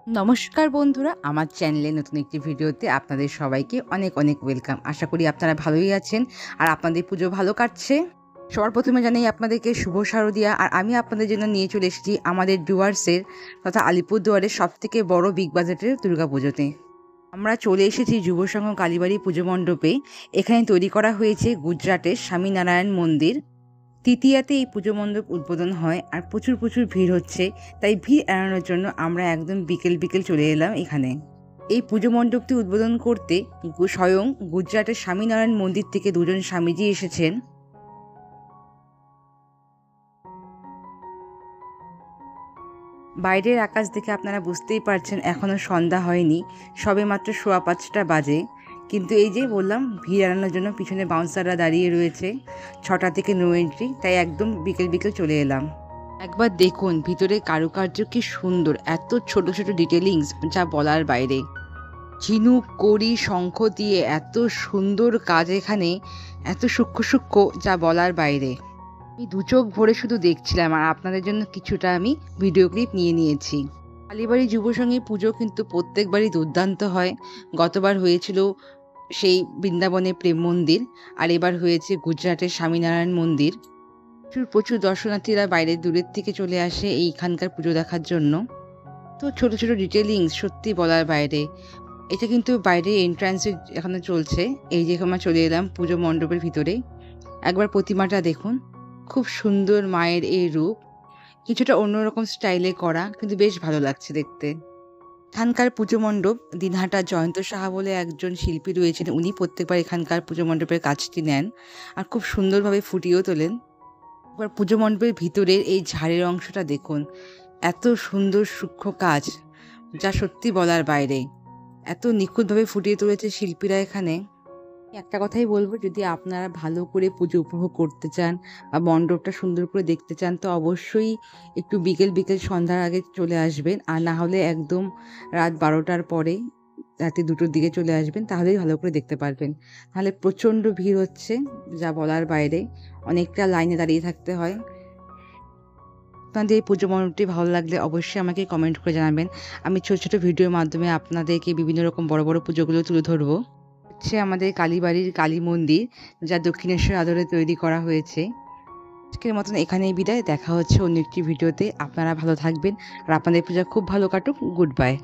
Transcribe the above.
নমস্কার বন্ধুরা, আমার চ্যানেলে নতুন একটি ভিডিওতে আপনাদের সবাইকে অনেক অনেক ওয়েলকাম। আশা করি আপনারা ভালোই আছেন আর আপনাদের পুজো ভালো কাটছে। সবার প্রথমে জানাই আপনাদেরকে শুভ শারদিয়া। আর আমি আপনাদের জন্য নিয়ে চলে এসেছি আমাদের ডুয়ার্সের তথা আলিপুরদুয়ারের সবথেকে বড় বিগ বাজেটের দুর্গাপুজোতে। আমরা চলে এসেছি যুব সংঘ কালীবাড়ি পুজো মণ্ডপে। এখানে তৈরি করা হয়েছে গুজরাটের স্বামীনারায়ণ মন্দির। তৃতীয়াতে এই পুজো মণ্ডপ উদ্বোধন হয় আর প্রচুর প্রচুর ভিড় হচ্ছে, তাই ভিড় এড়ানোর জন্য আমরা একদম বিকেল বিকেল চলে এলাম এখানে। এই পুজো মণ্ডপটি উদ্বোধন করতে স্বয়ং গুজরাটের স্বামীনারায়ণ মন্দির থেকে দুজন স্বামীজি এসেছেন। বাইরের আকাশ দেখে আপনারা বুঝতেই পারছেন এখনও সন্ধ্যা হয়নি, সবে মাত্র 5:15 বাজে। কিন্তু এই যে বললাম, ভিড় এড়ানোর জন্য পিছনে বাউন্সাররা দাঁড়িয়ে রয়েছে। 6টা থেকে নো এন্ট্রি, তাই একদম বিকেল বিকেল চলে এলাম। একবার দেখুন ভিতরে কারুকার্য কি সুন্দর, এত ছোট ছোট ডিটেলিংস যা বলার বাইরে। ঝিনুক কড়ি শঙ্খ দিয়ে এত সুন্দর কাজ এখানে, এত সূক্ষ্ম সূক্ষ্ম যা বলার বাইরে। আমি দু চোখ ভরে শুধু দেখছিলাম আর আপনাদের জন্য কিছুটা আমি ভিডিও ক্লিপ নিয়ে নিয়েছি। কালীবাড়ি যুব সংঘে পুজো কিন্তু প্রত্যেকবারই দুর্দান্ত হয়। গতবার হয়েছিল সেই বৃন্দাবনে প্রেম মন্দির, আর এবার হয়েছে গুজরাটের স্বামীনারায়ণ মন্দির। প্রচুর প্রচুর দর্শনার্থীরা বাইরের দূরের থেকে চলে আসে এইখানকার পুজো দেখার জন্য। তো ছোট ছোট ডিটেলিংস সত্যি বলার বাইরে। এটা কিন্তু বাইরে এন্ট্রান্সে এখানে চলছে। এই যে আমরা চলে এলাম পুজো মণ্ডপের ভিতরে। একবার প্রতিমাটা দেখুন, খুব সুন্দর মায়ের এই রূপ, কিছুটা অন্যরকম স্টাইলে করা, কিন্তু বেশ ভালো লাগছে দেখতে। এখানকার পুজো মণ্ডপ দিনহাটা জয়ন্ত সাহা বলে একজন শিল্পী রয়েছেন, উনি প্রত্যেকবার এখানকার পুজো মণ্ডপের কাজটি নেন আর খুব সুন্দরভাবে ফুটিয়েও তোলেন। এবার পুজো মণ্ডপের ভিতরের এই ঝাড়ের অংশটা দেখুন, এত সুন্দর সূক্ষ্ম কাজ যা সত্যি বলার বাইরে। এত নিখুঁতভাবে ফুটিয়ে তুলেছে শিল্পীরা এখানে। একটা কথাই বলবো, যদি আপনারা ভালো করে পুজো উপভোগ করতে চান বা মণ্ডপটা সুন্দর করে দেখতে চান, তো অবশ্যই একটু বিকেল বিকেল সন্ধ্যার আগে চলে আসবেন। আর না হলে একদম রাত 12টার পরে, রাতে 2টোর দিকে চলে আসবেন, তাহলেই ভালো করে দেখতে পারবেন। নাহলে প্রচণ্ড ভিড় হচ্ছে যা বলার বাইরে, অনেকটা লাইনে দাঁড়িয়ে থাকতে হয়। আপনাদের এই পুজো মণ্ডপটি ভালো লাগলে অবশ্যই আমাকে কমেন্ট করে জানাবেন। আমি ছোট ছোট ভিডিওর মাধ্যমে আপনাদেরকে বিভিন্ন রকম বড় বড় পুজোগুলো তুলে ধরবো। হচ্ছে আমাদের কালীবাড়ির কালী মন্দির, যা দক্ষিণেশ্বর আদলে তৈরি করা হয়েছে। আজকের মতন এখানেই বিদায়, দেখা হচ্ছে অন্য একটি ভিডিওতে। আপনারা ভালো থাকবেন আর আপনাদের পূজা খুব ভালো কাটুক। Good bye.